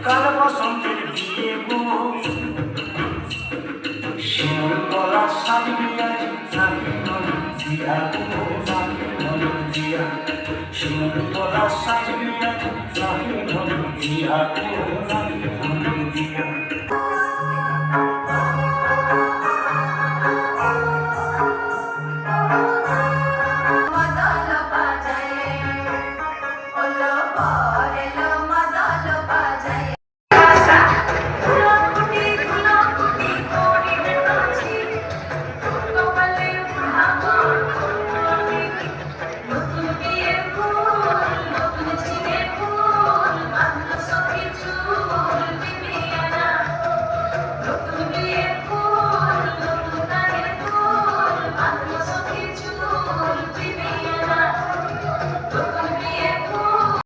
কাল বসন্তের বিয়ে গো শিমুল গলা সাজবি আজ নাকে হলুদ দিয়া গো নাকে হলুদ দিয়া শিমুল গলা সাজবি আজ নাকে হলুদ দিয়া গো নাকে হলুদ দিয়া মদন বাজায় ওলো পরে